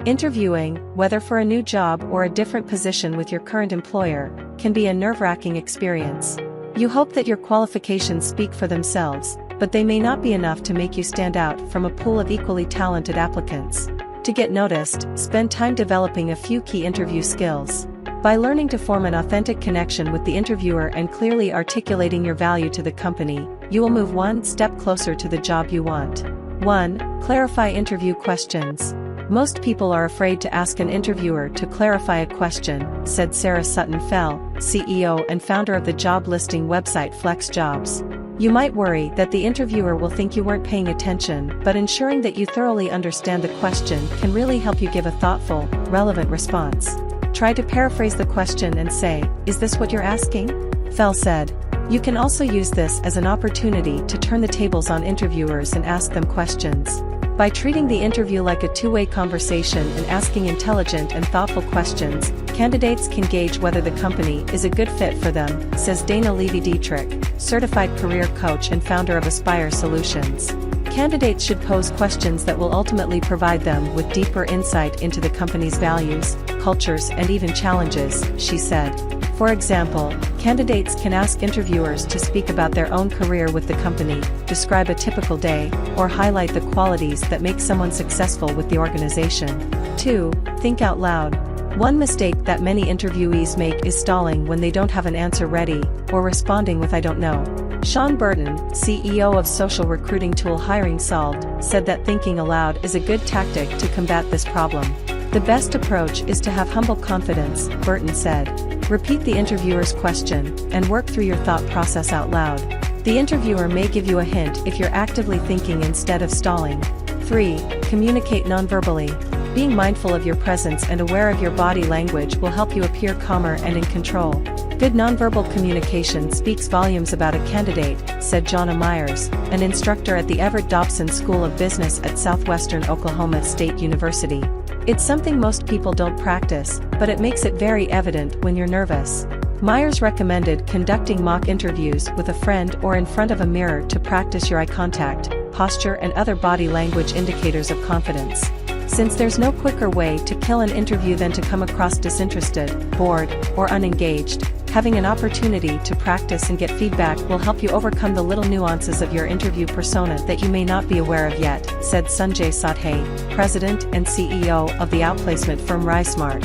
Interviewing, whether for a new job or a different position with your current employer, can be a nerve-wracking experience. You hope that your qualifications speak for themselves, but they may not be enough to make you stand out from a pool of equally talented applicants. To get noticed, spend time developing a few key interview skills. By learning to form an authentic connection with the interviewer and clearly articulating your value to the company, you will move one step closer to the job you want. 1. Clarify interview questions. Most people are afraid to ask an interviewer to clarify a question, said Sarah Sutton-Fell, CEO and founder of the job listing website FlexJobs. You might worry that the interviewer will think you weren't paying attention, but ensuring that you thoroughly understand the question can really help you give a thoughtful, relevant response. Try to paraphrase the question and say, "Is this what you're asking?" Fell said. You can also use this as an opportunity to turn the tables on interviewers and ask them questions. By treating the interview like a two-way conversation and asking intelligent and thoughtful questions, candidates can gauge whether the company is a good fit for them, says Dana Levy-Dietrich, certified career coach and founder of Aspire Solutions. Candidates should pose questions that will ultimately provide them with deeper insight into the company's values, cultures, and even challenges, she said. For example, candidates can ask interviewers to speak about their own career with the company, describe a typical day, or highlight the qualities that make someone successful with the organization. 2. Think out loud. One mistake that many interviewees make is stalling when they don't have an answer ready, or responding with "I don't know." Sean Burton, CEO of social recruiting tool Hiring Solved, said that thinking aloud is a good tactic to combat this problem. The best approach is to have humble confidence, Burton said. Repeat the interviewer's question, and work through your thought process out loud. The interviewer may give you a hint if you're actively thinking instead of stalling. 3. Communicate nonverbally. Being mindful of your presence and aware of your body language will help you appear calmer and in control. Good nonverbal communication speaks volumes about a candidate, said Jonna Myers, an instructor at the Everett Dobson School of Business at Southwestern Oklahoma State University. It's something most people don't practice, but it makes it very evident when you're nervous. Myers recommended conducting mock interviews with a friend or in front of a mirror to practice your eye contact, posture, and other body language indicators of confidence. Since there's no quicker way to kill an interview than to come across disinterested, bored, or unengaged, having an opportunity to practice and get feedback will help you overcome the little nuances of your interview persona that you may not be aware of yet, said Sanjay Sadhe, president and CEO of the outplacement firm RiSmart.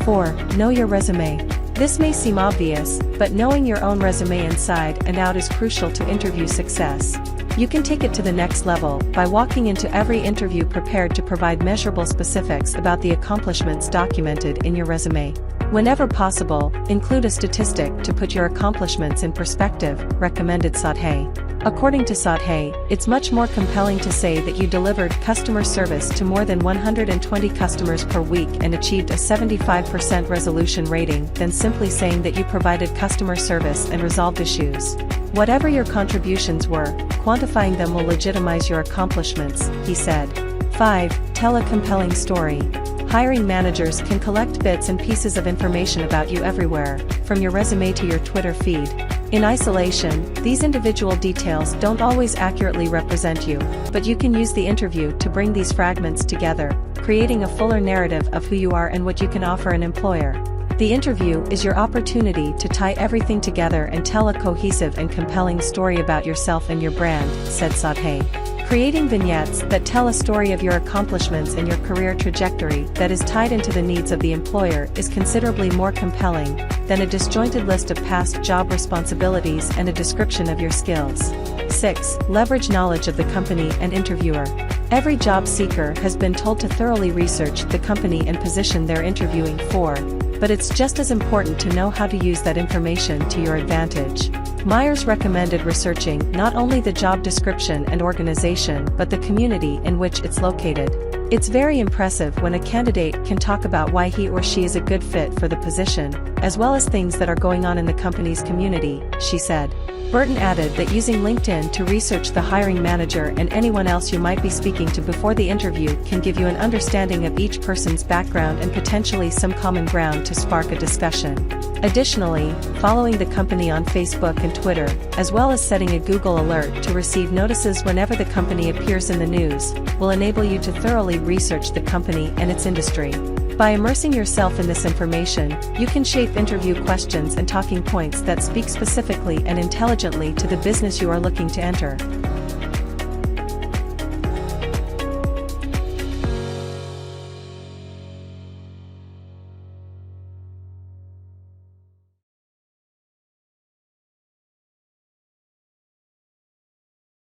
4. Know your resume. This may seem obvious, but knowing your own resume inside and out is crucial to interview success. You can take it to the next level by walking into every interview prepared to provide measurable specifics about the accomplishments documented in your resume. Whenever possible, include a statistic to put your accomplishments in perspective, recommended Sadhe. According to Sadhe, it's much more compelling to say that you delivered customer service to more than 120 customers per week and achieved a 75% resolution rating than simply saying that you provided customer service and resolved issues. Whatever your contributions were, quantifying them will legitimize your accomplishments, he said. 5. Tell a compelling story. Hiring managers can collect bits and pieces of information about you everywhere, from your resume to your Twitter feed. In isolation, these individual details don't always accurately represent you, but you can use the interview to bring these fragments together, creating a fuller narrative of who you are and what you can offer an employer. The interview is your opportunity to tie everything together and tell a cohesive and compelling story about yourself and your brand, said Sadhe. Creating vignettes that tell a story of your accomplishments and your career trajectory that is tied into the needs of the employer is considerably more compelling than a disjointed list of past job responsibilities and a description of your skills. 6. Leverage knowledge of the company and interviewer. Every job seeker has been told to thoroughly research the company and position they're interviewing for, but it's just as important to know how to use that information to your advantage. Myers recommended researching not only the job description and organization but the community in which it's located. It's very impressive when a candidate can talk about why he or she is a good fit for the position, as well as things that are going on in the company's community, she said. Burton added that using LinkedIn to research the hiring manager and anyone else you might be speaking to before the interview can give you an understanding of each person's background and potentially some common ground to spark a discussion. Additionally, following the company on Facebook and Twitter, as well as setting a Google alert to receive notices whenever the company appears in the news, will enable you to thoroughly research the company and its industry. By immersing yourself in this information, you can shape interview questions and talking points that speak specifically and intelligently to the business you are looking to enter.